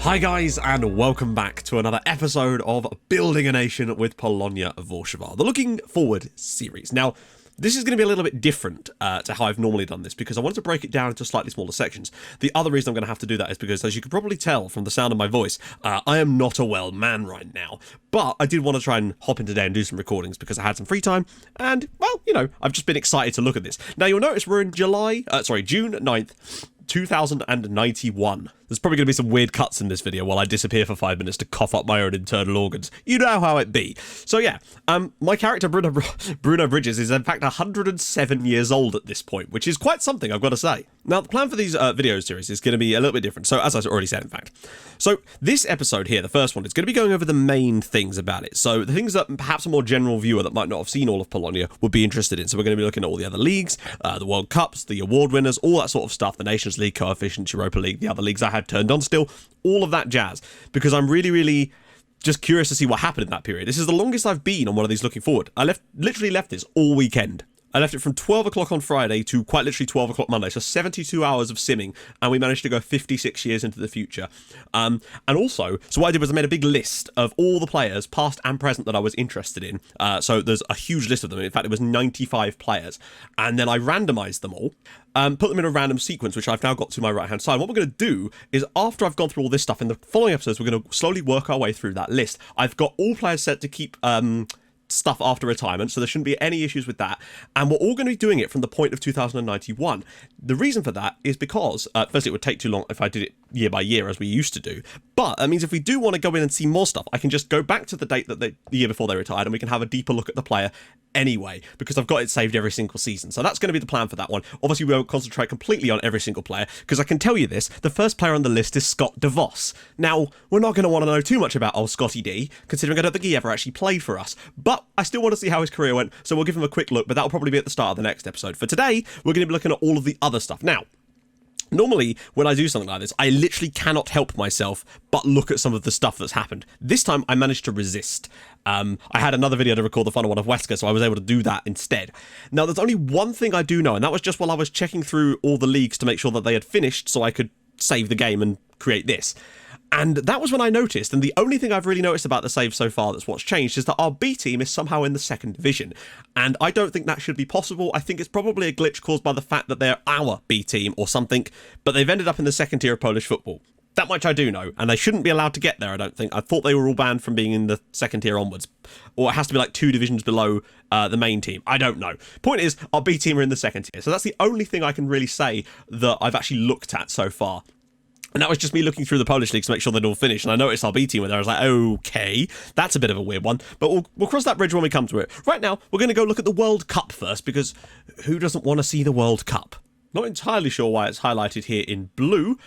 Hi guys, and welcome back to another episode of Building a Nation with Polonia Warszawa, the Looking Forward series. Now, this is going to be a little bit different to how I've normally done this because I wanted to break it down into slightly smaller sections. The other reason I'm going to have to do that is because, as you can probably tell from the sound of my voice, I am not a well man right now. But I did want to try and hop in today and do some recordings because I had some free time and, well, you know, I've just been excited to look at this. Now, you'll notice we're in June 9th, 2091. There's probably going to be some weird cuts in this video while I disappear for 5 minutes to cough up my own internal organs. You know how it be. So yeah, my character Bruno Bridges is in fact 107 years old at this point, which is quite something, I've got to say. Now, the plan for these video series is going to be a little bit different. So as I already said, in fact. So this episode here, the first one, is going to be going over the main things about it. So the things that perhaps a more general viewer that might not have seen all of Polonia would be interested in. So we're going to be looking at all the other leagues, the World Cups, the award winners, all that sort of stuff, the Nations League, coefficients, Europa League, the other leagues I had turned on still, all of that jazz, because I'm really just curious to see what happened in that period. This is the longest I've been on one of these looking forward. I literally left this all weekend. I left it from 12 o'clock on Friday to quite literally 12 o'clock Monday, so 72 hours of simming, and we managed to go 56 years into the future. And also, so what I did was I made a big list of all the players, past and present, that I was interested in. So there's a huge list of them. In fact, it was 95 players. And then I randomized them all, put them in a random sequence, which I've now got to my right-hand side. What we're going to do is, after I've gone through all this stuff, in the following episodes, we're going to slowly work our way through that list. I've got all players set to keep stuff after retirement, so there shouldn't be any issues with that, and we're all going to be doing it from the point of 2091. The reason for that is because firstly, it would take too long if I did it year by year as we used to do, but that means if we do want to go in and see more stuff, I can just go back to the date that the year before they retired, and we can have a deeper look at the player anyway, because I've got it saved every single season. So that's going to be the plan for that one. Obviously, we won't concentrate completely on every single player, because I can tell you this, the first player on the list is Scott De Vos. Now, we're not going to want to know too much about old Scotty D, considering I don't think he ever actually played for us, but I still want to see how his career went, so we'll give him a quick look, but that'll probably be at the start of the next episode. For today, we're going to be looking at all of the other stuff. Now, normally, when I do something like this, I literally cannot help myself but look at some of the stuff that's happened. This time, I managed to resist. I had another video to record the final one of Wesker, so I was able to do that instead. Now, there's only one thing I do know, and that was just while I was checking through all the leagues to make sure that they had finished so I could save the game and create this. And that was when I noticed, and the only thing I've really noticed about the save so far that's what's changed, is that our B team is somehow in the second division. And I don't think that should be possible. I think it's probably a glitch caused by the fact that they're our B team or something, but they've ended up in the second tier of Polish football. That much I do know, and they shouldn't be allowed to get there, I don't think. I thought they were all banned from being in the second tier onwards. Or it has to be like 2 divisions below the main team. I don't know. Point is, our B team are in the second tier, so that's the only thing I can really say that I've actually looked at so far. And that was just me looking through the Polish leagues to make sure they'd all finished. And I noticed our B team were there. I was like, okay, that's a bit of a weird one. But we'll cross that bridge when we come to it. Right now, we're going to go look at the World Cup first, because who doesn't want to see the World Cup? Not entirely sure why it's highlighted here in blue,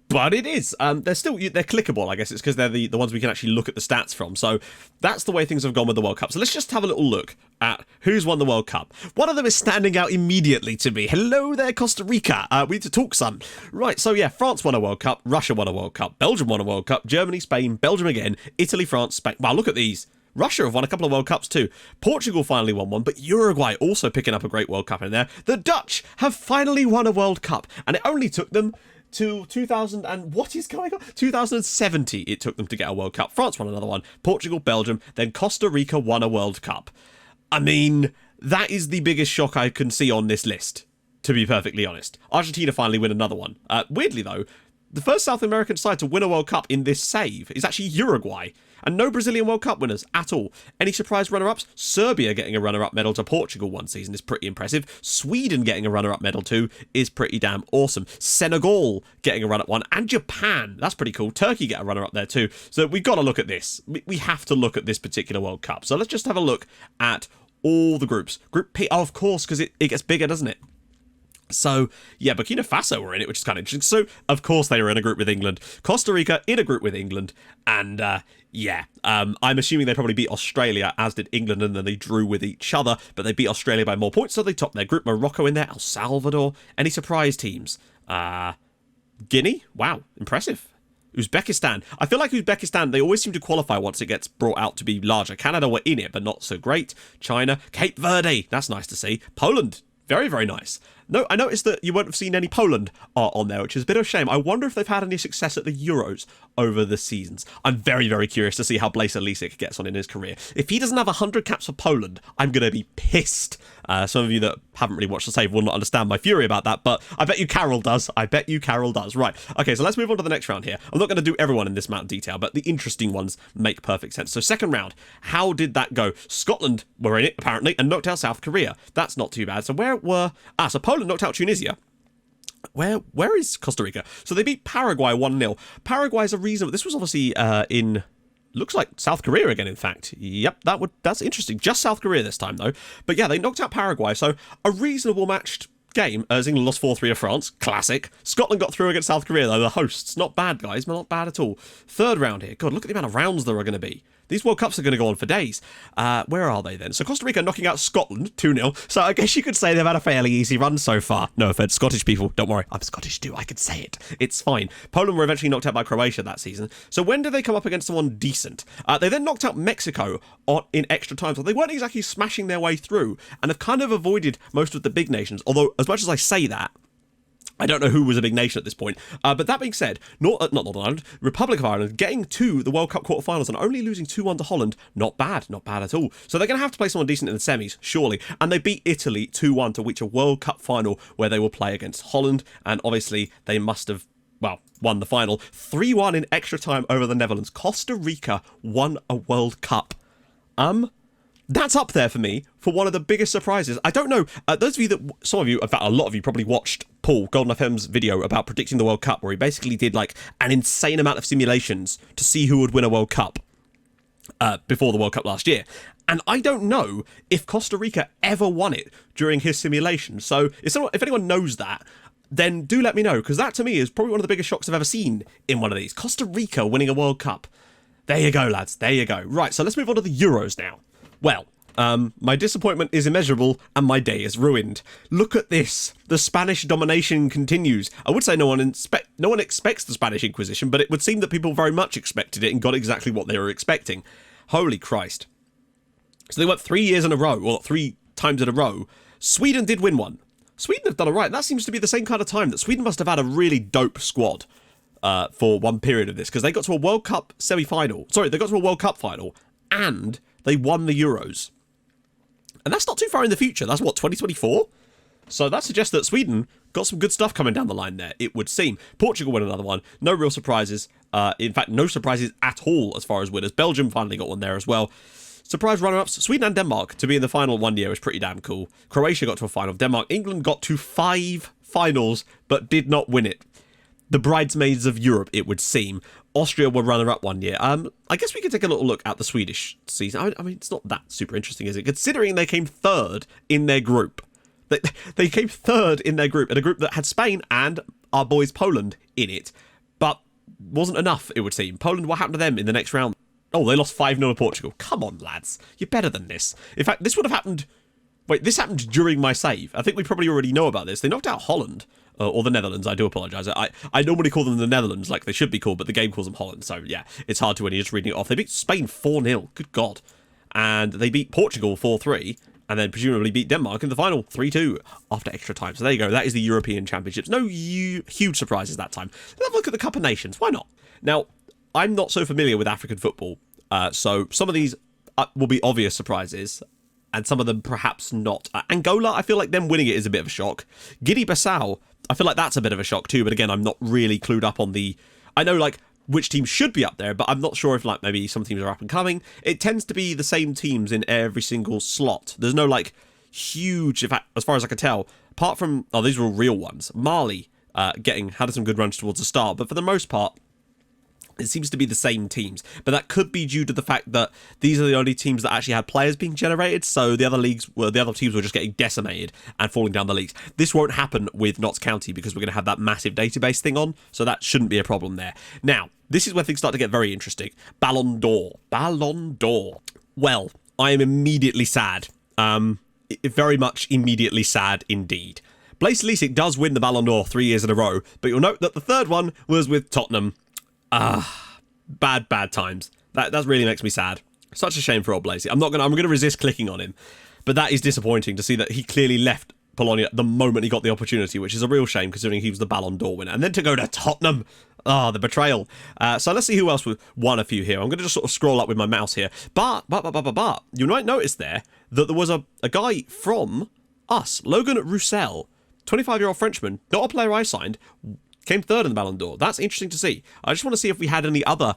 but it is. They're clickable, I guess. It's because they're the ones we can actually look at the stats from. So that's the way things have gone with the World Cup. So let's just have a little look at who's won the World Cup. One of them is standing out immediately to me. Hello there, Costa Rica. We need to talk some. Right, so yeah, France won a World Cup. Russia won a World Cup. Belgium won a World Cup. Germany, Spain, Belgium again. Italy, France, Spain. Wow, look at these. Russia have won a couple of World Cups too. Portugal finally won one, but Uruguay also picking up a great World Cup in there. The Dutch have finally won a World Cup, and it only took them to 2070 it took them to get a World Cup. France won another one, Portugal, Belgium, then Costa Rica won a World Cup. I mean, that is the biggest shock I can see on this list, to be perfectly honest. Argentina finally win another one. Weirdly though, the first South American side to win a World Cup in this save is actually Uruguay. And no Brazilian World Cup winners at all. Any surprise runner-ups? Serbia getting a runner-up medal to Portugal one season is pretty impressive. Sweden getting a runner-up medal too is pretty damn awesome. Senegal getting a run-up one. And Japan. That's pretty cool. Turkey get a runner-up there too. So we've got to look at this. We have to look at this particular World Cup. So let's just have a look at all the groups. Group P, oh, of course, because it gets bigger, doesn't it? So, yeah, Burkina Faso were in it, which is kind of interesting. So, of course, they were in a group with England. Costa Rica in a group with England. And, I'm assuming they probably beat Australia, as did England, and then they drew with each other. But they beat Australia by more points, so they topped their group. Morocco in there, El Salvador. Any surprise teams? Guinea? Wow, impressive. Uzbekistan. I feel like Uzbekistan, they always seem to qualify once it gets brought out to be larger. Canada were in it, but not so great. China. Cape Verde. That's nice to see. Poland. Very, very nice. No, I noticed that you won't have seen any Poland on there, which is a bit of a shame. I wonder if they've had any success at the Euros over the seasons. I'm very, very curious to see how Blaise Lisek gets on in his career. If he doesn't have 100 caps for Poland, I'm going to be pissed. Some of you that haven't really watched the save will not understand my fury about that, but I bet you Carol does. I bet you Carol does. Right, okay, so let's move on to the next round here. I'm not going to do everyone in this amount of detail, but the interesting ones make perfect sense. So second round, how did that go? Scotland were in it, apparently, and knocked out South Korea. That's not too bad. So where were... so Poland knocked out Tunisia. Where is Costa Rica? So they beat Paraguay 1-0. Paraguay is a reasonable... This was obviously in... Looks like South Korea again, in fact. Yep, that's interesting. Just South Korea this time, though. But yeah, they knocked out Paraguay, so a reasonable matched game, as England lost 4-3 to France. Classic. Scotland got through against South Korea, though, the hosts. Not bad, guys. Not bad at all. Third round here. God, look at the amount of rounds there are going to be. These World Cups are going to go on for days. Where are they then? So Costa Rica knocking out Scotland 2-0. So I guess you could say they've had a fairly easy run so far. No offense, Scottish people. Don't worry. I'm Scottish too. I can say it. It's fine. Poland were eventually knocked out by Croatia that season. So when did they come up against someone decent? They then knocked out Mexico in extra time. So they weren't exactly smashing their way through and have kind of avoided most of the big nations. Although, as much as I say that, I don't know who was a big nation at this point. But that being said, not Northern Ireland, Republic of Ireland getting to the World Cup quarterfinals and only losing 2-1 to Holland, not bad at all. So they're going to have to play someone decent in the semis, surely. And they beat Italy 2-1 to reach a World Cup final where they will play against Holland. And obviously they must have, well, won the final. 3-1 in extra time over the Netherlands. Costa Rica won a World Cup. That's up there for me for one of the biggest surprises. I don't know, those of you that, some of you, in fact, a lot of you probably watched Paul, Golden FM's video about predicting the World Cup, where he basically did like an insane amount of simulations to see who would win a World Cup before the World Cup last year. And I don't know if Costa Rica ever won it during his simulation. So if anyone knows that, then do let me know, because that to me is probably one of the biggest shocks I've ever seen in one of these. Costa Rica winning a World Cup. There you go, lads. There you go. Right, so let's move on to the Euros now. Well, my disappointment is immeasurable and my day is ruined. Look at this. The Spanish domination continues. I would say no one expects the Spanish Inquisition, but it would seem that people very much expected it and got exactly what they were expecting. Holy Christ. So they went 3 years in a row, or 3 times in a row. Sweden did win one. Sweden have done all right. That seems to be the same kind of time that Sweden must have had a really dope squad for one period of this, because they got to a World Cup semi-final. Sorry, they got to a World Cup final, and they won the Euros. And that's not too far in the future. That's what, 2024? So that suggests that Sweden got some good stuff coming down the line there, it would seem. Portugal win another one. No real surprises. In fact, no surprises at all as far as winners. Belgium finally got one there as well. Surprise runner-ups, Sweden and Denmark to be in the final one year is pretty damn cool. Croatia got to a final. Denmark, England got to 5 finals, but did not win it. The bridesmaids of Europe, it would seem. Austria were runner-up one year. I guess we could take a little look at the Swedish season. I mean, it's not that super interesting, is it? Considering they came third in their group. They came third in their group, in a group that had Spain and our boys Poland in it. But wasn't enough, it would seem. Poland, what happened to them in the next round? Oh, they lost 5-0 to Portugal. Come on, lads. You're better than this. In fact, this would have happened... Wait, this happened during my save. I think we probably already know about this. They knocked out Holland. Or the Netherlands, I do apologise. I normally call them the Netherlands like they should be called, but the game calls them Holland, so yeah, it's hard to when you're just reading it off. They beat Spain 4-0, good God. And they beat Portugal 4-3, and then presumably beat Denmark in the final 3-2 after extra time. So there you go, that is the European Championships. No huge surprises that time. Let's have a look at the Cup of Nations, why not? Now, I'm not so familiar with African football, so some of these will be obvious surprises, and some of them perhaps not. Angola, I feel like them winning it is a bit of a shock. Guinea-Bissau, I feel like that's a bit of a shock too, but again, I'm not really clued up on the... I know, like, which teams should be up there, but I'm not sure if, like, maybe some teams are up and coming. It tends to be the same teams in every single slot. There's no, like, huge... In fact, as far as I can tell, apart from... Oh, these are all real ones. Mali had some good runs towards the start, but for the most part, it seems to be the same teams, but that could be due to the fact that these are the only teams that actually had players being generated, so the other teams were just getting decimated and falling down the leagues. This won't happen with Notts County because we're going to have that massive database thing on, so that shouldn't be a problem there. Now, this is where things start to get very interesting. Ballon d'Or. Ballon d'Or. Well, I am immediately sad. Very much immediately sad indeed. Blaise Lisek does win the Ballon d'Or 3 years in a row, but you'll note that the third one was with Tottenham. Bad times. That really makes me sad. Such a shame for old Blaise. I'm gonna resist clicking on him, but that is disappointing to see that he clearly left Polonia the moment he got the opportunity, which is a real shame considering he was the Ballon d'Or winner. And then to go to Tottenham. Ah, the betrayal. So let's see who else won a few here. I'm going to just sort of scroll up with my mouse here. But, you might notice there that there was a guy from us, Logan Roussel, 25-year-old Frenchman, not a player I signed, came third in the Ballon d'Or. That's interesting to see. I just want to see if we had any other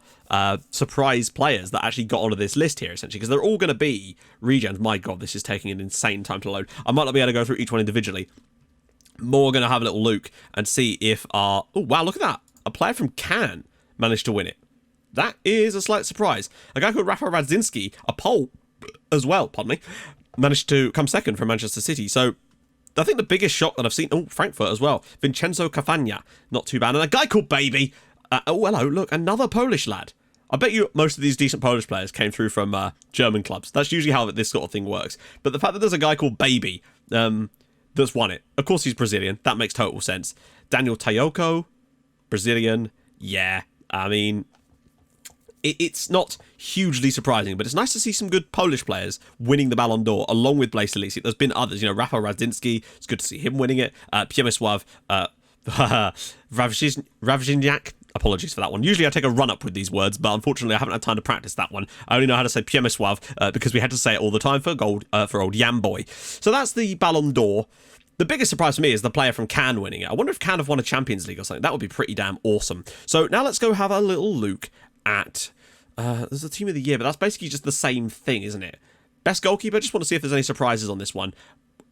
surprise players that actually got onto this list here, essentially, because they're all going to be regens. My God, this is taking an insane time to load. I might not be able to go through each one individually. More going to have a little look and see if our... Oh, wow, look at that. A player from Cannes managed to win it. That is a slight surprise. A guy called Rafa Radzinski, a Pole as well, pardon me, managed to come second from Manchester City. So I think the biggest shock that I've seen... Oh, Frankfurt as well. Vincenzo Cafagna, not too bad. And a guy called Baby. Oh, hello, look, another Polish lad. I bet you most of these decent Polish players came through from German clubs. That's usually how this sort of thing works. But the fact that there's a guy called Baby that's won it. Of course he's Brazilian. That makes total sense. Daniel Tayoko, Brazilian. Yeah, I mean... It's not hugely surprising, but it's nice to see some good Polish players winning the Ballon d'Or, along with Blaise Lisic. There's been others, you know, Rafa Radzinski, it's good to see him winning it. Przemysław Wawrzyniak, apologies for that one. Usually I take a run-up with these words, but unfortunately I haven't had time to practice that one. I only know how to say Przemysław because we had to say it all the time for old Yam Boy. So that's the Ballon d'Or. The biggest surprise for me is the player from Cannes winning it. I wonder if Cannes have won a Champions League or something. That would be pretty damn awesome. So now let's go have a little look at... there's a team of the year, but that's basically just the same thing, isn't it? Best goalkeeper, just want to see if there's any surprises on this one.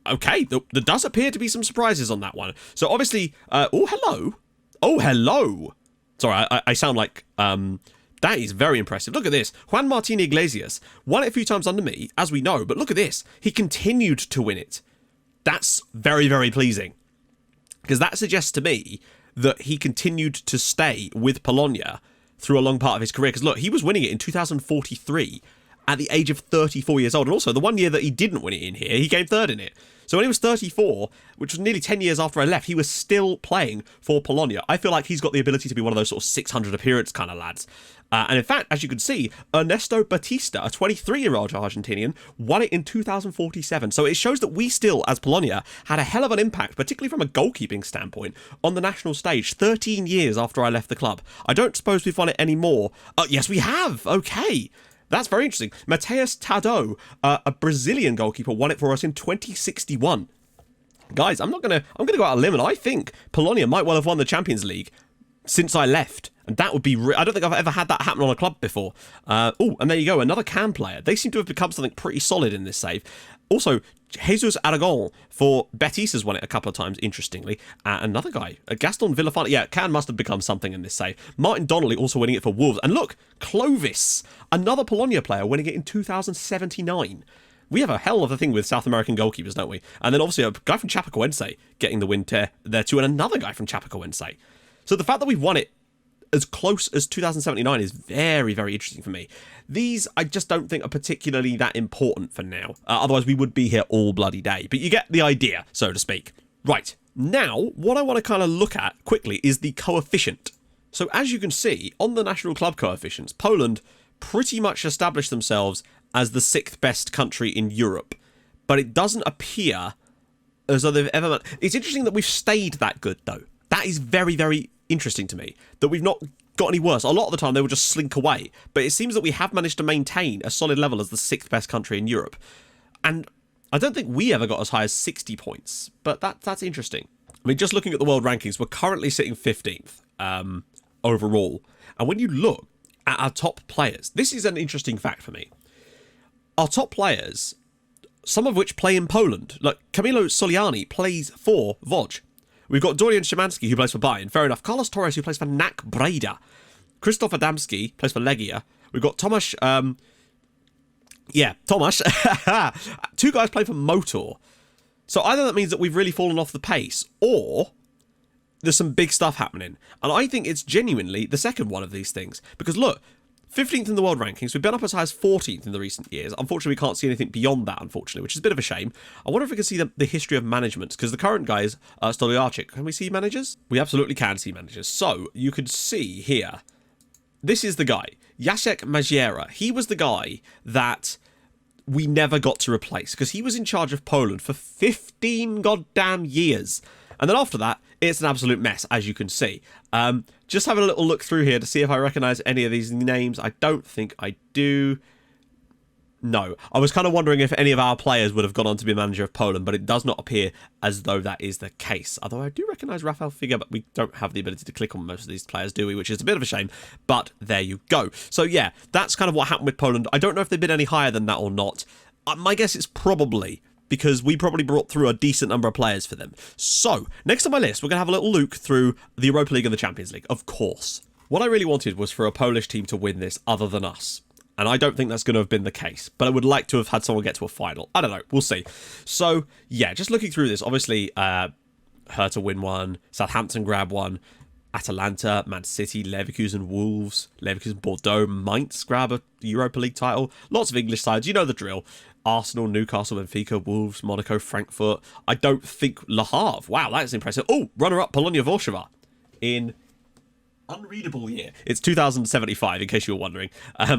Okay, there does appear to be some surprises on that one. So obviously, oh, hello. Oh, hello. Sorry, I sound like, that is very impressive. Look at this. Juan Martín Iglesias won it a few times under me, as we know, but look at this. He continued to win it. That's very, very pleasing. Because that suggests to me that he continued to stay with Polonia through a long part of his career. Because look, he was winning it in 2043 at the age of 34 years old. And also, the one year that he didn't win it in here, he came third in it. So when he was 34, which was nearly 10 years after I left, he was still playing for Polonia. I feel like he's got the ability to be one of those sort of 600 appearance kind of lads. And in fact, as you can see, Ernesto Batista, a 23-year-old Argentinian, won it in 2047. So it shows that we still, as Polonia, had a hell of an impact, particularly from a goalkeeping standpoint, on the national stage 13 years after I left the club. I don't suppose we've won it anymore. Yes, we have. Okay. That's very interesting. Mateus Tadeu, a Brazilian goalkeeper, won it for us in 2061. Guys, I'm going to go out on a limb, and I think Polonia might well have won the Champions League since I left. And that would be... I don't think I've ever had that happen on a club before. Oh, and there you go. Another Cannes player. They seem to have become something pretty solid in this save. Also, Jesus Aragon for Betis has won it a couple of times, interestingly. Another guy, Gaston Villafana. Yeah, Cannes must have become something in this save. Martin Donnelly also winning it for Wolves. And look, Clovis, another Polonia player, winning it in 2079. We have a hell of a thing with South American goalkeepers, don't we? And then obviously a guy from Chapecoense getting the win there too, and another guy from Chapecoense. So the fact that we've won it as close as 2079 is very, very interesting for me. These, I just don't think are particularly that important for now. Otherwise, we would be here all bloody day. But you get the idea, so to speak. Right, now, what I want to kind of look at quickly is the coefficient. So as you can see, on the national club coefficients, Poland pretty much established themselves as the 6th best country in Europe. But it doesn't appear as though they've ever... It's interesting that we've stayed that good, though. That is very, very interesting to me, that we've not got any worse. A lot of the time they will just slink away, but it seems that we have managed to maintain a solid level as the 6th best country in Europe. And I don't think we ever got as high as 60 points, but that's interesting. I mean, just looking at the world rankings, we're currently sitting 15th overall. And when you look at our top players, this is an interesting fact for me. Our top players, some of which play in Poland, like Camilo Soliani plays for Łódź. We've got Dorian Szymanski, who plays for Bayern. Fair enough. Carlos Torres, who plays for NAC Breda. Krzysztof Adamski plays for Legia. We've got Tomasz... Tomasz. Two guys play for Motor. So either that means that we've really fallen off the pace, or there's some big stuff happening. And I think it's genuinely the second one of these things. Because look, 15th in the world rankings. We've been up as high as 14th in the recent years. Unfortunately, we can't see anything beyond that, unfortunately, which is a bit of a shame. I wonder if we can see the history of management, because the current guy is Stoliarczyk. Can we see managers? We absolutely can see managers. So, you could see here, this is the guy, Jacek Maziera. He was the guy that we never got to replace, because he was in charge of Poland for 15 goddamn years. And then after that, it's an absolute mess, as you can see. Just having a little look through here to see if I recognise any of these names. I don't think I do. No. I was kind of wondering if any of our players would have gone on to be manager of Poland, but it does not appear as though that is the case. Although I do recognise Rafael Figa, but we don't have the ability to click on most of these players, do we? Which is a bit of a shame, but there you go. So yeah, that's kind of what happened with Poland. I don't know if they've been any higher than that or not. My guess is probably, because we probably brought through a decent number of players for them. So, next on my list, we're going to have a little look through the Europa League and the Champions League, of course. What I really wanted was for a Polish team to win this other than us. And I don't think that's going to have been the case. But I would like to have had someone get to a final. I don't know. We'll see. So, yeah, just looking through this. Obviously, Hertha win one. Southampton grab one. Atalanta, Man City, Leverkusen, Wolves, Leverkusen, Bordeaux, Mainz grab a Europa League title. Lots of English sides. You know the drill. Arsenal, Newcastle, Benfica, Wolves, Monaco, Frankfurt. I don't think Le Havre. Wow, that's impressive. Oh, runner-up Polonia Warszawa in unreadable year. It's 2075, in case you were wondering. I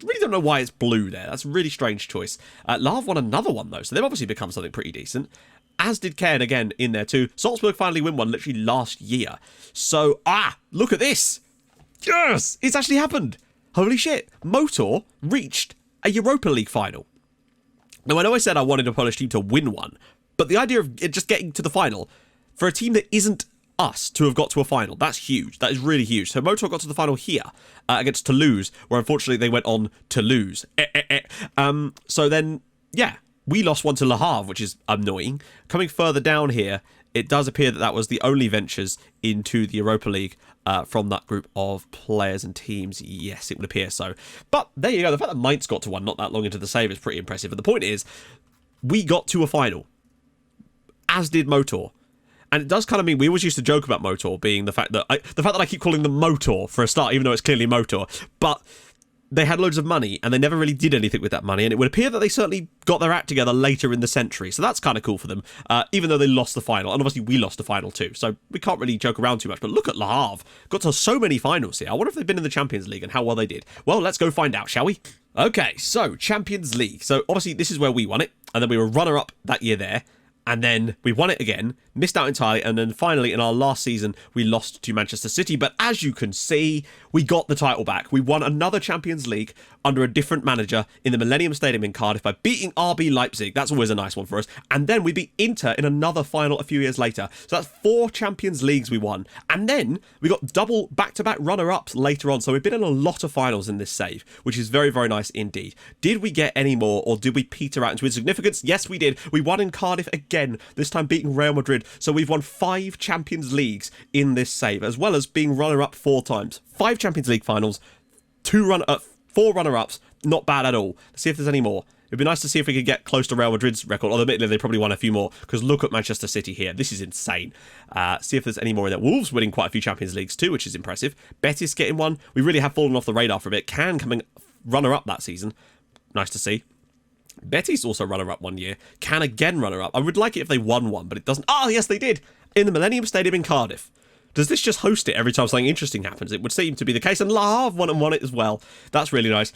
really don't know why it's blue there. That's a really strange choice. Le Havre won another one, though, so they've obviously become something pretty decent. As did Caen again in there, too. Salzburg finally win one literally last year. So, look at this. Yes! It's actually happened. Holy shit. Motor reached a Europa League final. Now, I know I said I wanted a Polish team to win one, but the idea of it just getting to the final, for a team that isn't us to have got to a final, that's huge. That is really huge. So Motor got to the final here against Toulouse, where unfortunately they went on to lose. So then, yeah, we lost one to Le Havre, which is annoying. Coming further down here, it does appear that that was the only ventures into the Europa League from that group of players and teams. Yes, it would appear so. But there you go. The fact that Mainz got to one not that long into the save is pretty impressive. But the point is, we got to a final, as did Motor. And it does kind of mean, we always used to joke about Motor being the fact that I keep calling them Motor for a start, even though it's clearly Motor. But they had loads of money, and they never really did anything with that money, and it would appear that they certainly got their act together later in the century, so that's kind of cool for them, even though they lost the final, and obviously we lost the final too, so we can't really joke around too much. But look at Le Havre, got to so many finals here. I wonder if they've been in the Champions League and how well they did. Well, let's go find out, shall we? Okay, so Champions League. So obviously this is where we won it, and then we were runner-up that year there, and then we won it again, missed out entirely, and then finally in our last season we lost to Manchester City. But as you can see, we got the title back. We won another Champions League under a different manager in the Millennium Stadium in Cardiff by beating RB Leipzig. That's always a nice one for us. And then we beat Inter in another final a few years later. So that's 4 Champions Leagues we won. And then we got double back-to-back runner-ups later on. So we've been in a lot of finals in this save, which is very, very nice indeed. Did we get any more, or did we peter out into insignificance? Yes, we did. We won in Cardiff again, this time beating Real Madrid. So we've won 5 Champions Leagues in this save, as well as being runner-up 4 times. 5 Champions League finals, 4 runner-ups, not bad at all. Let's see if there's any more. It'd be nice to see if we could get close to Real Madrid's record, although admittedly they probably won a few more, because look at Manchester City here. This is insane. See if there's any more in there. Wolves winning quite a few Champions Leagues too, which is impressive. Betis getting one. We really have fallen off the radar for a bit. Can coming runner-up that season. Nice to see. Betis also runner-up one year. Can again runner-up. I would like it if they won one, but it doesn't. Oh, yes, they did. In the Millennium Stadium in Cardiff. Does this just host it every time something interesting happens? It would seem to be the case. And Le Havre won it as well. That's really nice.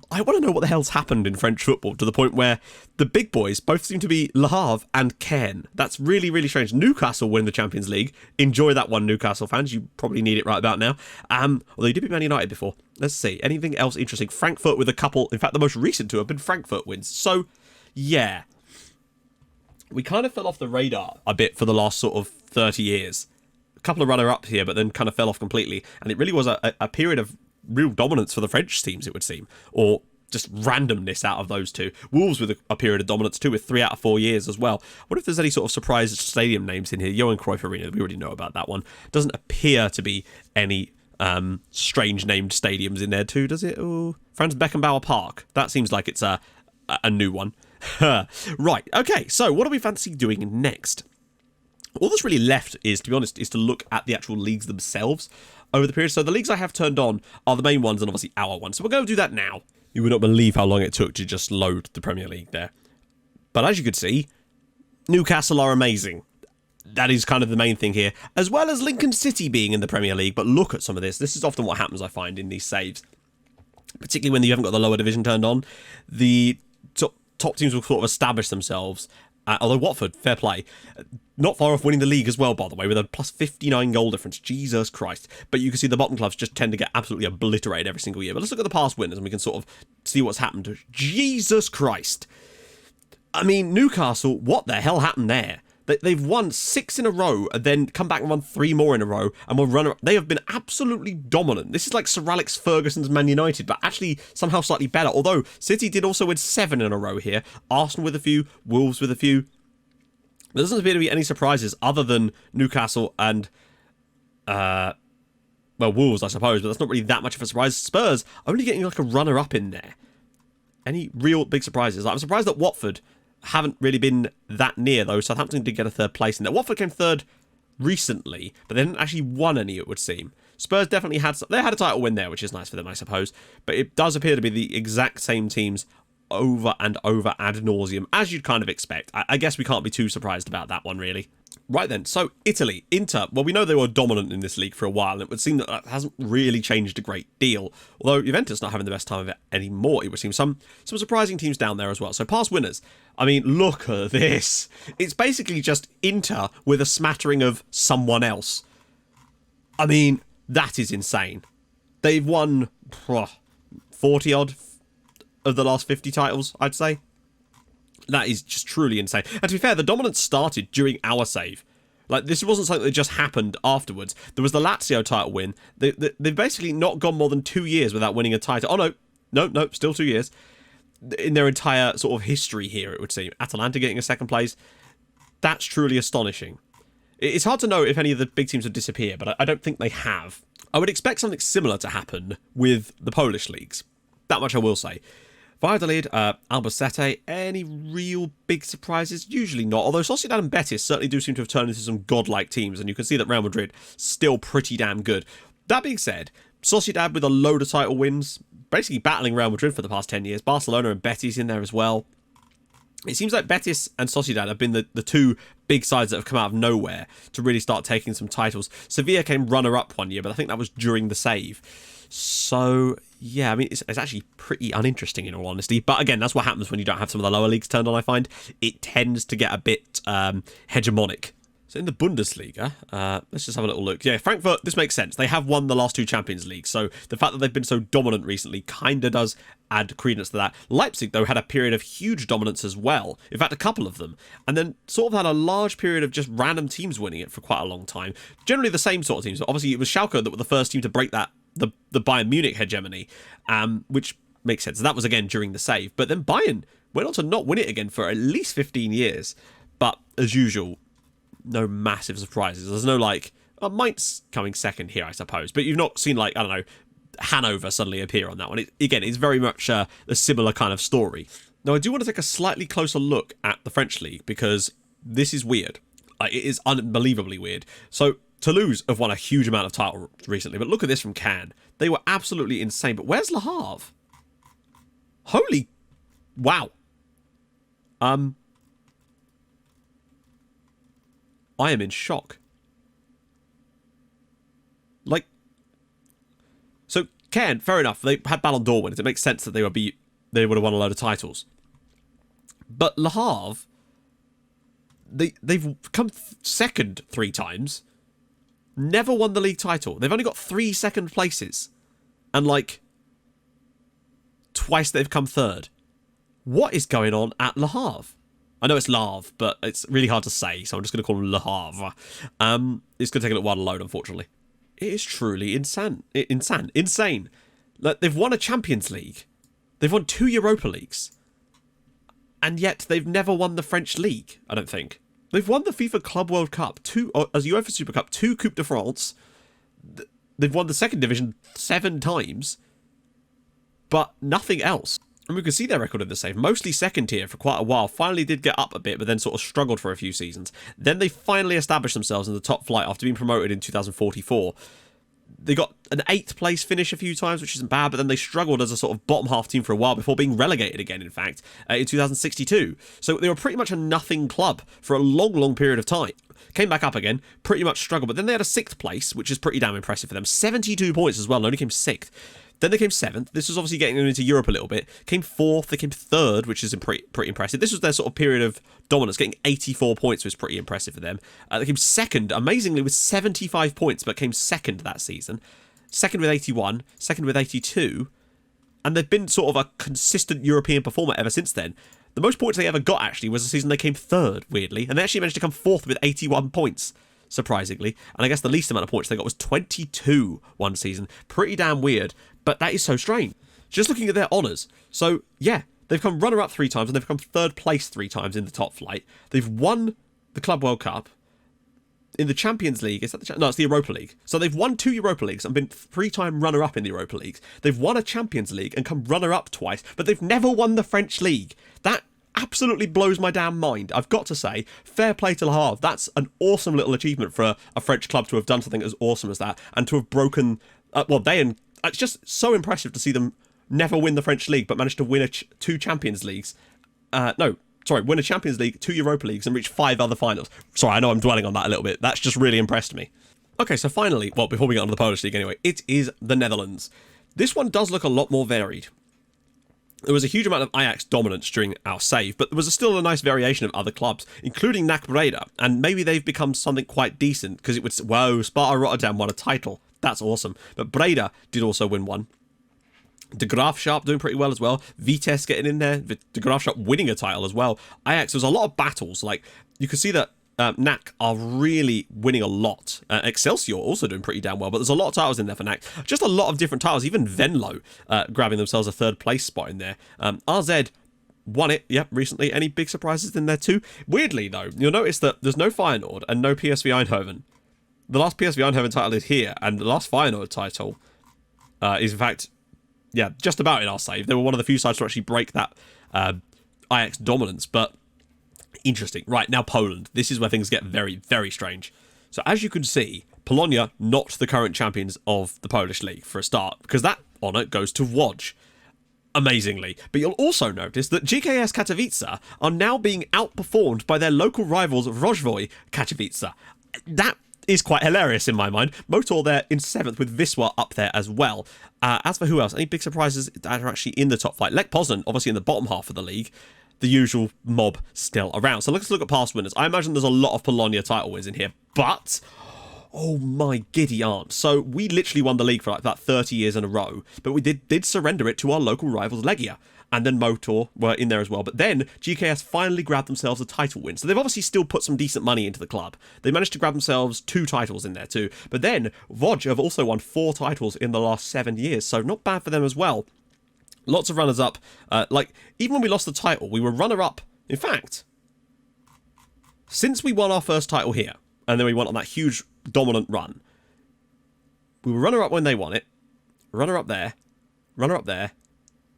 I want to know what the hell's happened in French football to the point where the big boys both seem to be Le Havre and Caen. That's really, really strange. Newcastle win the Champions League. Enjoy that one, Newcastle fans. You probably need it right about now. Although you did beat Man United before. Let's see. Anything else interesting? Frankfurt with a couple. In fact, the most recent 2 have been Frankfurt wins. So, yeah. We kind of fell off the radar a bit for the last sort of 30 years. A couple of runner-ups here, but then kind of fell off completely. And it really was a period of real dominance for the French teams, it would seem. Or just randomness out of those 2. Wolves with a period of dominance too, with 3 out of 4 years as well. I wonder if there's any sort of surprise stadium names in here. Johan Cruyff Arena, we already know about that one. Doesn't appear to be any strange named stadiums in there too, does it? Oh, Franz Beckenbauer Park. That seems like it's a new one. Right, okay, so what do we fancy doing next? All that's really left is, to be honest, is to look at the actual leagues themselves over the period. So the leagues I have turned on are the main ones and obviously our ones. So we're going to do that now. You would not believe how long it took to just load the Premier League there. But as you could see, Newcastle are amazing. That is kind of the main thing here, as well as Lincoln City being in the Premier League. But look at some of this. This is often what happens, I find, in these saves. Particularly when you haven't got the lower division turned on. The top teams will sort of establish themselves. Although Watford, fair play, not far off winning the league as well, by the way, with a plus 59 goal difference. Jesus Christ. But you can see the bottom clubs just tend to get absolutely obliterated every single year. But let's look at the past winners and we can sort of see what's happened to Jesus Christ. I mean, Newcastle, what the hell happened there? They've won 6 in a row and then come back and won 3 more in a row and will run. They have been absolutely dominant. This is like Sir Alex Ferguson's Man United, but actually somehow slightly better. Although City did also win 7 in a row here. Arsenal with a few, Wolves with a few. There doesn't appear to be any surprises other than Newcastle and, Wolves, I suppose, but that's not really that much of a surprise. Spurs only getting like a runner-up in there. Any real big surprises? I'm surprised that Watford haven't really been that near, though. Southampton did get a 3rd place in there. Watford came 3rd recently, but they didn't actually won any, it would seem. Spurs definitely had a title win there, which is nice for them, I suppose. But it does appear to be the exact same teams over and over ad nauseum, as you'd kind of expect. I guess we can't be too surprised about that one, really. Right then, so Italy, Inter, well, we know they were dominant in this league for a while, and it would seem that that hasn't really changed a great deal. Although Juventus not having the best time of it anymore, it would seem. Some surprising teams down there as well. So past winners, I mean, look at this. It's basically just Inter with a smattering of someone else. I mean, that is insane. They've won 40-odd of the last 50 titles, I'd say. That is just truly insane. And to be fair, the dominance started during our save. Like, this wasn't something that just happened afterwards. There was the Lazio title win. They've basically not gone more than 2 years without winning a title. Oh, no, still 2 years. In their entire sort of history here, it would seem. Atalanta getting a 2nd place. That's truly astonishing. It's hard to know if any of the big teams have disappeared, but I don't think they have. I would expect something similar to happen with the Polish leagues. That much I will say. Valladolid, Albacete, any real big surprises? Usually not, although Sociedad and Betis certainly do seem to have turned into some godlike teams, and you can see that Real Madrid still pretty damn good. That being said, Sociedad with a load of title wins, basically battling Real Madrid for the past 10 years. Barcelona and Betis in there as well. It seems like Betis and Sociedad have been the 2 big sides that have come out of nowhere to really start taking some titles. Sevilla came runner-up one year, but I think that was during the save. So, yeah, I mean, it's actually pretty uninteresting in all honesty. But again, that's what happens when you don't have some of the lower leagues turned on, I find. It tends to get a bit hegemonic. So in the Bundesliga, let's just have a little look. Yeah, Frankfurt, this makes sense. They have won the last 2 Champions Leagues, so the fact that they've been so dominant recently kind of does add credence to that. Leipzig, though, had a period of huge dominance as well. In fact, a couple of them. And then sort of had a large period of just random teams winning it for quite a long time. Generally the same sort of teams. Obviously, it was Schalke that were the first team to break that the Bayern Munich hegemony, which makes sense. That was, again, during the save. But then Bayern went on to not win it again for at least 15 years. But, as usual, no massive surprises. There's no, like, Mainz coming 2nd here, I suppose. But you've not seen, like, I don't know, Hanover suddenly appear on that one. Again, it's very much a similar kind of story. Now, I do want to take a slightly closer look at the French league, because this is weird. It is unbelievably weird. So, Toulouse have won a huge amount of titles recently, but look at this from Cannes. They were absolutely insane. But where's Le Havre? Holy... Wow. I am in shock. Like... So, Caen, fair enough. They had Ballon d'Or winners. It makes sense that they would have won a load of titles. But Le Havre... They've come 2nd 3 times. Never won the league title. They've only got 3 second places. And, like, twice they've come 3rd. What is going on at Le Havre? I know it's Le Havre, but it's really hard to say, so I'm just going to call them Le Havre. It's going to take a little while to load, unfortunately. It is truly insane. Like, they've won a Champions League. They've won 2 Europa Leagues. And yet they've never won the French League, I don't think. They've won the FIFA Club World Cup, as UEFA Super Cup, 2 Coupe de France. They've won the 2nd division 7 times, but nothing else. And we can see their record in the save. Mostly 2nd tier for quite a while. Finally did get up a bit, but then sort of struggled for a few seasons. Then they finally established themselves in the top flight after being promoted in 2044. They got an 8th place finish a few times, which isn't bad, but then they struggled as a sort of bottom half team for a while before being relegated again, in fact, in 2062. So they were pretty much a nothing club for a long, long period of time. Came back up again, pretty much struggled, but then they had a 6th place, which is pretty damn impressive for them. 72 points as well, and only came 6th. Then they came 7th. This was obviously getting them into Europe a little bit. Came 4th. They came 3rd, which is pretty impressive. This was their sort of period of dominance. Getting 84 points was pretty impressive for them. They came 2nd, amazingly, with 75 points, but came 2nd that season. 2nd with 81. 2nd with 82. And they've been sort of a consistent European performer ever since then. The most points they ever got, actually, was the season they came 3rd, weirdly. And they actually managed to come 4th with 81 points, surprisingly. And I guess the least amount of points they got was 22 one season. Pretty damn weird. But that is so strange. Just looking at their honours. So, yeah, they've come runner-up 3 times and they've come 3rd place 3 times in the top flight. They've won the Club World Cup. In the Champions League, is that the... No, it's the Europa League. So they've won 2 Europa Leagues and been 3-time runner-up in the Europa Leagues. They've won a Champions League and come runner-up twice, but they've never won the French League. That absolutely blows my damn mind. I've got to say, fair play to Le Havre. That's an awesome little achievement for a French club to have done something as awesome as that and to have broken... It's just so impressive to see them never win the French League, but manage to win 2 Champions Leagues. Win a Champions League, 2 Europa Leagues, and reach 5 other finals. Sorry, I know I'm dwelling on that a little bit. That's just really impressed me. Okay, so finally, well, before we get on to the Polish League anyway, it is the Netherlands. This one does look a lot more varied. There was a huge amount of Ajax dominance during our save, but there was still a nice variation of other clubs, including NAC Breda, and maybe they've become something quite decent, because it would... Whoa, Sparta Rotterdam won a title. That's awesome. But Breda did also win one. De Graafschap doing pretty well as well. Vitesse getting in there. De Graafschap winning a title as well. Ajax, there was a lot of battles. Like, you can see that NAC are really winning a lot. Excelsior also doing pretty damn well, but there's a lot of titles in there for NAC. Just a lot of different titles. Even Venlo grabbing themselves a 3rd place spot in there. RZ won it, recently. Any big surprises in there too? Weirdly, though, you'll notice that there's no Feyenoord and no PSV Eindhoven. The last PSV Eindhoven title is here, and the last Feyenoord title is, in fact, just about in our save. They were one of the few sides to actually break that Ajax dominance, but interesting. Right, now Poland. This is where things get very, very strange. So as you can see, Polonia not the current champions of the Polish League for a start, because that honour goes to Łódź. Amazingly. But you'll also notice that GKS Katowice are now being outperformed by their local rivals Rozhwoj Katowice. That is quite hilarious in my mind. Motor there in 7th with Wisła up there as well. As for who else, any big surprises that are actually in the top flight? Lech Poznan, obviously in the bottom half of the league. The usual mob still around. So let's look at past winners. I imagine there's a lot of Polonia title wins in here, but... Oh my giddy aunt. So we literally won the league for like about 30 years in a row, but we did surrender it to our local rivals Legia. And then Motor were in there as well. But then GKS finally grabbed themselves a title win. So they've obviously still put some decent money into the club. They managed to grab themselves 2 titles in there too. But then Łódź have also won 4 titles in the last 7 years. So not bad for them as well. Lots of runners up. Even when we lost the title, we were runner up. In fact, since we won our first title here, and then we went on that huge dominant run, we were runner up when they won it. Runner up there. Runner up there.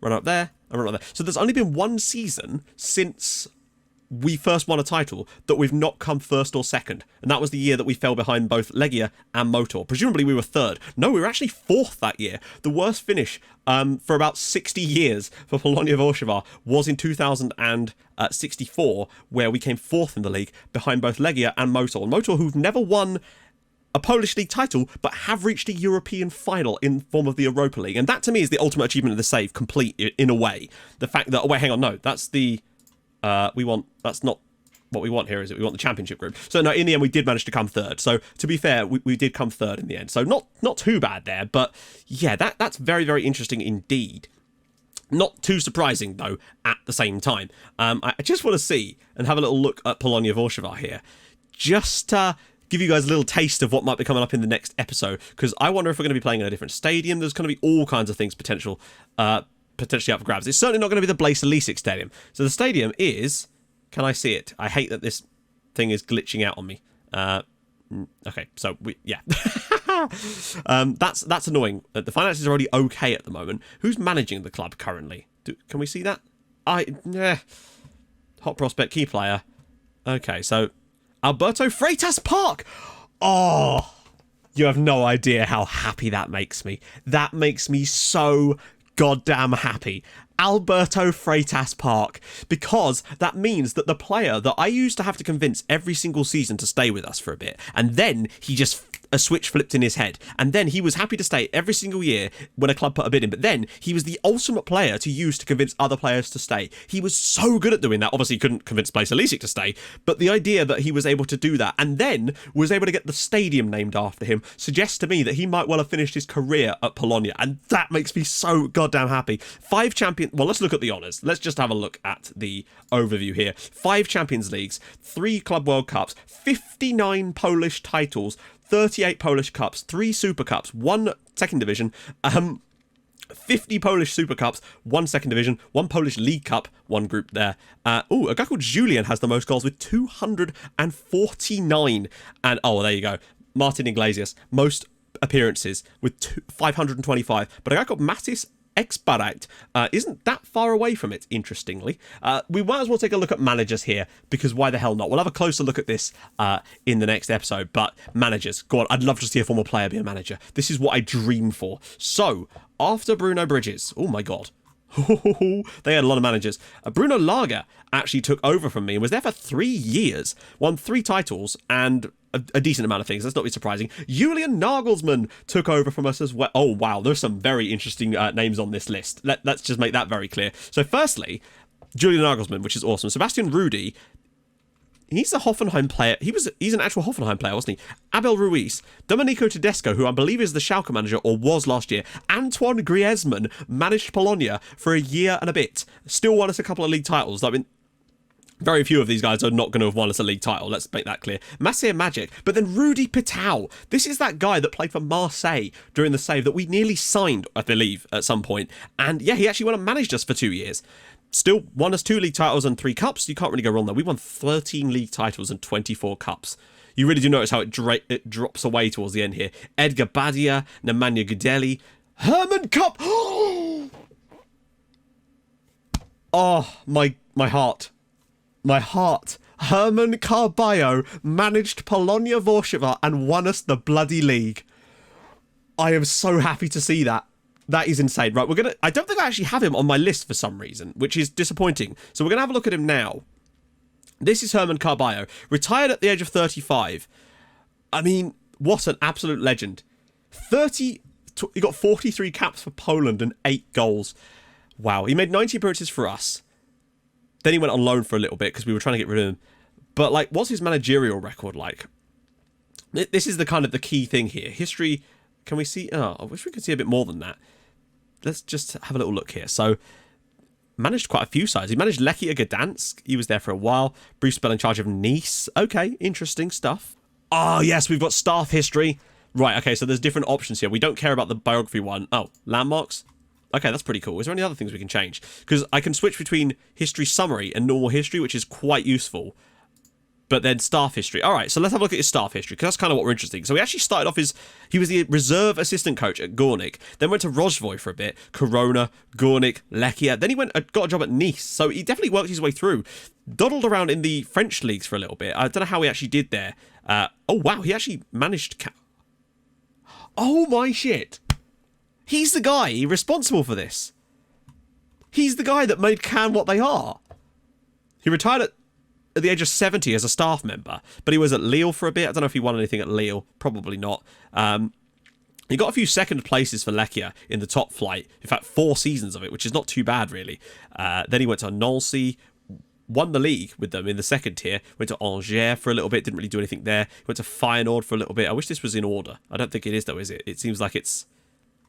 Runner up there. And runner up there. So there's only been 1 season since we first won a title that we've not come 1st or 2nd. And that was the year that we fell behind both Legia and Motor. Presumably we were 3rd. No, we were actually 4th that year. The worst finish for about 60 years for Polonia Warszawa was in 2064, where we came 4th in the league behind both Legia and Motor. Motor, who've never won a Polish league title, but have reached a European final in form of the Europa League. And that, to me, is the ultimate achievement of the save, complete in a way. The fact that... Oh, wait, hang on. No, that's the... That's not what we want here, is it? We want the championship group. So, no, in the end, we did manage to come 3rd. So, to be fair, we did come 3rd in the end. So, not too bad there. But, yeah, that's very, very interesting indeed. Not too surprising, though, at the same time. I just want to see and have a little look at Polonia Warszawa here. Just give you guys a little taste of what might be coming up in the next episode, because I wonder if we're going to be playing in a different stadium. There's going to be all kinds of things potentially up for grabs. It's certainly not going to be the Blaise Leasing Stadium. So the stadium is... Can I see it? I hate that this thing is glitching out on me. Okay, so yeah. That's annoying. The finances are already okay at the moment. Who's managing the club currently? Can we see that? Hot prospect, key player. Okay, so Alberto Freitas Park. Oh, you have no idea how happy that makes me. That makes me so goddamn happy. Alberto Freitas Park, because that means that the player that I used to have to convince every single season to stay with us for a bit, and then he just a switch flipped in his head, and then he was happy to stay every single year when a club put a bid in, but then he was the ultimate player to use to convince other players to stay. He was so good at doing that. Obviously he couldn't convince Blaise Alesic to stay, but the idea that he was able to do that and then was able to get the stadium named after him suggests to me that he might well have finished his career at Polonia, and that makes me so goddamn happy. 5 champion, well, let's look at the honours. Let's just have a look at the overview here. 5 Champions Leagues, 3 Club World Cups, 59 Polish titles, 38 Polish Cups, 3 Super Cups, 1 Second Division, 50 Polish Super Cups, 1 Second Division, 1 Polish League Cup, 1 group there. A guy called Julian has the most goals with 249. And, oh, well, there you go. Martin Iglesias, most appearances with 525. But a guy called Matis Exparat isn't that far away from it, interestingly. We might as well take a look at managers here, because why the hell not? We'll have a closer look at this in the next episode. But managers, go on, I'd love to see a former player be a manager. This is what I dream for. So, after Bruno Bridges, oh my god, they had a lot of managers. Bruno Lager actually took over from me and was there for 3 years, won 3 titles and a decent amount of things. That's not be surprising. Julian Nagelsmann took over from us as well. Oh wow, there's some very interesting names on this list. Let's just make that very clear. So firstly, Julian Nagelsmann, which is awesome. Sebastian Rudy, he's a Hoffenheim player. He's an actual Hoffenheim player, wasn't he? Abel Ruiz, Domenico Tedesco, who I believe is the Schalke manager, or was last year. Antoine Griezmann managed Polonia for a year and a bit. Still won us a couple of league titles. I mean, very few of these guys are not going to have won us a league title, let's make that clear. Maciej Magic, but then Rudy Pitao. This is that guy that played for Marseille during the save that we nearly signed, I believe, at some point. And yeah, he actually went and managed us for 2 years. Still won us 2 league titles and 3 cups. You can't really go wrong there. We won 13 league titles and 24 cups. You really do notice how it drops away towards the end here. Edgar Badia, Nemanja Gudeli, Herman Cup. Oh, my heart. My heart. Herman Carballo managed Polonia Warszawa and won us the bloody league. I am so happy to see that. That is insane. Right, I don't think I actually have him on my list for some reason, which is disappointing. So we're going to have a look at him now. This is Herman Carballo, retired at the age of 35. I mean, what an absolute legend. He got 43 caps for Poland and 8 goals. Wow, he made 90 appearances for us. Then he went on loan for a little bit because we were trying to get rid of him. But, like, what's his managerial record like? This is the key thing here. History, can we see? Oh, I wish we could see a bit more than that. Let's just have a little look here. So, managed quite a few sides. He managed Lechia Gdansk. He was there for a while. Bruce Bell in charge of Nice. Okay, interesting stuff. Oh, yes, we've got staff history. Right, okay, so there's different options here. We don't care about the biography one. Oh, landmarks. Okay, that's pretty cool. Is there any other things we can change? Because I can switch between history summary and normal history, which is quite useful. But then staff history. All right, so let's have a look at his staff history, because that's kind of what we're interested in. So he actually started off he was the reserve assistant coach at Gornik, then went to Rozhvoy for a bit, Corona, Gornik, Lechia. Then he got a job at Nice. So he definitely worked his way through. Dawdled around in the French leagues for a little bit. I don't know how he actually did there. Oh, wow, he actually managed... Oh, my shit. He's the guy responsible for this. He's the guy that made Cannes what they are. He retired at the age of 70 as a staff member, but he was at Lille for a bit. I don't know if he won anything at Lille. Probably not. He got a few second places for Lechia in the top flight. In fact, 4 seasons of it, which is not too bad, really. Then he went to Nancy, won the league with them in the second tier, went to Angers for a little bit, didn't really do anything there. Went to Feyenoord for a little bit. I wish this was in order. I don't think it is, though, is it? It seems like it's...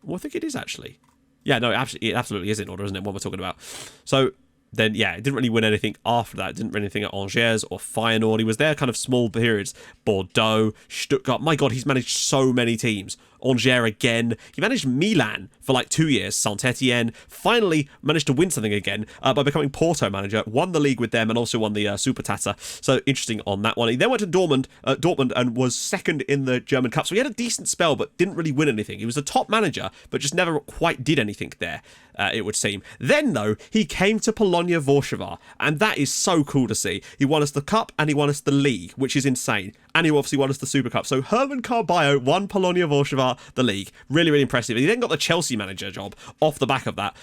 Well, I think it is, actually. Yeah, no, it absolutely is in order, isn't it, what we're talking about? So, then, yeah, it didn't really win anything after that. It didn't win anything at Angers or Feyenoord. He was there kind of small periods. Bordeaux, Stuttgart. My God, he's managed so many teams. Angers again. He managed Milan for like 2 years. Saint-Etienne. Finally managed to win something again by becoming Porto manager. Won the league with them and also won the Supertasa. So interesting on that one. He then went to Dortmund and was second in the German Cup. So he had a decent spell but didn't really win anything. He was a top manager but just never quite did anything there, it would seem. Then, though, he came to Polonia Warszawa, and that is so cool to see. He won us the Cup and he won us the League, which is insane. And he obviously won us the Super Cup. So Herman Carballo won Polonia Warszawa the league. Really, really impressive. He then got the Chelsea manager job off the back of that.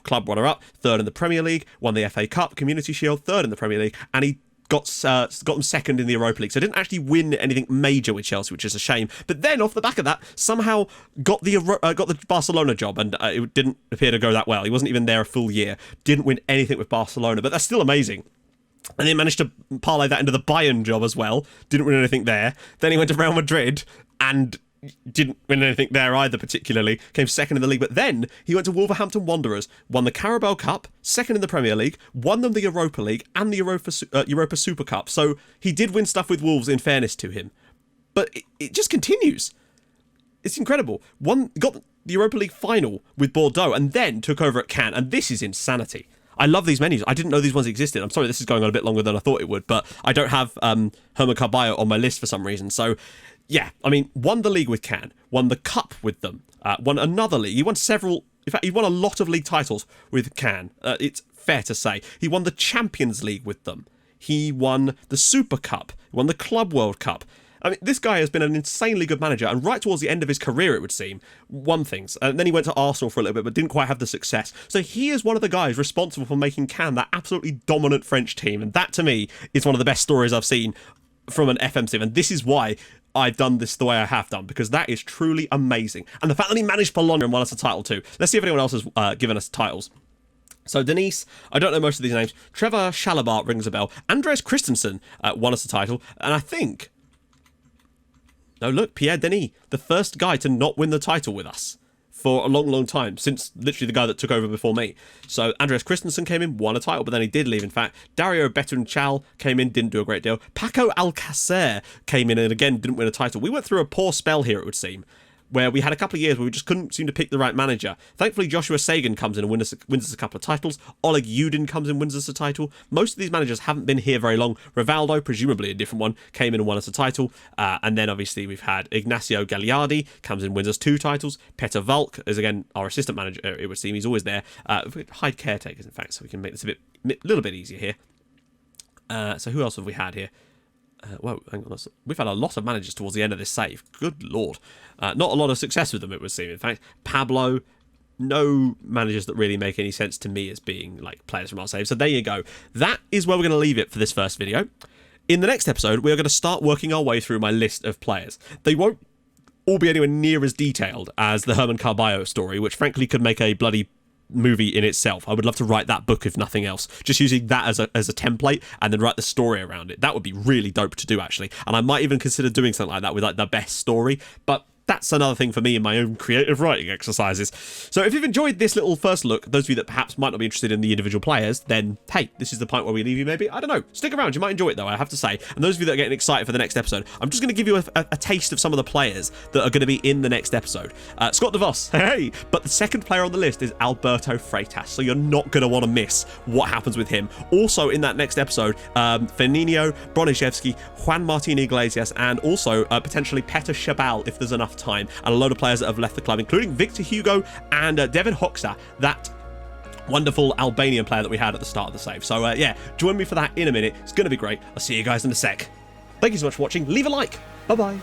Club runner-up, 3rd in the Premier League, won the FA Cup, Community Shield, 3rd in the Premier League, and he got them second in the Europa League, so didn't actually win anything major with Chelsea, which is a shame. But then off the back of that, somehow got the Barcelona job, and it didn't appear to go that well. He wasn't even there a full year, didn't win anything with Barcelona, but that's still amazing. And then managed to parlay that into the Bayern job as well. Didn't win anything there. Then he went to Real Madrid and didn't win anything there either particularly. Came second in the league. But then he went to Wolverhampton Wanderers, won the Carabao Cup, second in the Premier League, won them the Europa League and the Europa Super Cup. So he did win stuff with Wolves, in fairness to him. But it just continues. It's incredible. Got the Europa League final with Bordeaux and then took over at Cannes. And this is insanity. I love these menus. I didn't know these ones existed. I'm sorry this is going on a bit longer than I thought it would, but I don't have Herman Carballo on my list for some reason. So, yeah, I mean, won the league with Cannes, won the cup with them, won another league. He won several, in fact, he won a lot of league titles with Cannes. It's fair to say. He won the Champions League with them. He won the Super Cup. He won the Club World Cup. I mean, this guy has been an insanely good manager, and right towards the end of his career, it would seem, won things. And then he went to Arsenal for a little bit, but didn't quite have the success. So he is one of the guys responsible for making Cannes that absolutely dominant French team, and that, to me, is one of the best stories I've seen from an FM sim, and this is why I've done this the way I have done, because that is truly amazing. And the fact that he managed Polonia and won us a title too. Let's see if anyone else has given us titles. So Denise, I don't know most of these names. Trevor Schalabart rings a bell. Andreas Christensen won us a title, and I think... No, look, Pierre Denis, the first guy to not win the title with us for a long, long time, since literally the guy that took over before me. So Andreas Christensen came in, won a title, but then he did leave, in fact. Dario Betunchal came in, didn't do a great deal. Paco Alcacer came in and again didn't win a title. We went through a poor spell here, it would seem, where we had a couple of years where we just couldn't seem to pick the right manager. Thankfully, Joshua Sagan comes in and wins us a couple of titles. Oleg Yudin comes in and wins us a title. Most of these managers haven't been here very long. Rivaldo, presumably a different one, came in and won us a title. And then, obviously, we've had Ignacio Gagliardi, comes in and wins us 2 titles. Peter Valk is, again, our assistant manager, it would seem. He's always there. Hide caretakers, in fact, so we can make this a little bit easier here. So who else have we had here? Whoa, hang on. We've had a lot of managers towards the end of this save. Good lord. Not a lot of success with them, it would seem. In fact, Pablo, no managers that really make any sense to me as being like players from our save. So there you go. That is where we're going to leave it for this first video. In the next episode, we are going to start working our way through my list of players. They won't all be anywhere near as detailed as the Herman Carballo story, which frankly could make a bloody movie in itself. I would love to write that book if nothing else, just using that as a template and then write the story around it. That would be really dope to do, actually, and I might even consider doing something like that with like the best story, but that's another thing for me in my own creative writing exercises. So if you've enjoyed this little first look, those of you that perhaps might not be interested in the individual players, then hey, this is the point where we leave you maybe. I don't know. Stick around. You might enjoy it though, I have to say. And those of you that are getting excited for the next episode, I'm just going to give you a taste of some of the players that are going to be in the next episode. Scott DeVos, hey! But the second player on the list is Alberto Freitas, so you're not going to want to miss what happens with him. Also in that next episode, Fernino, Broniszewski, Juan Martin Iglesias, and also potentially Petr Chabal if there's enough time, and a load of players that have left the club, including Victor Hugo and Devin Hoxha, that wonderful Albanian player that we had at the start of the save. So yeah, join me for that in a minute. It's going to be great. I'll see you guys in a sec. Thank you so much for watching. Leave a like. Bye-bye.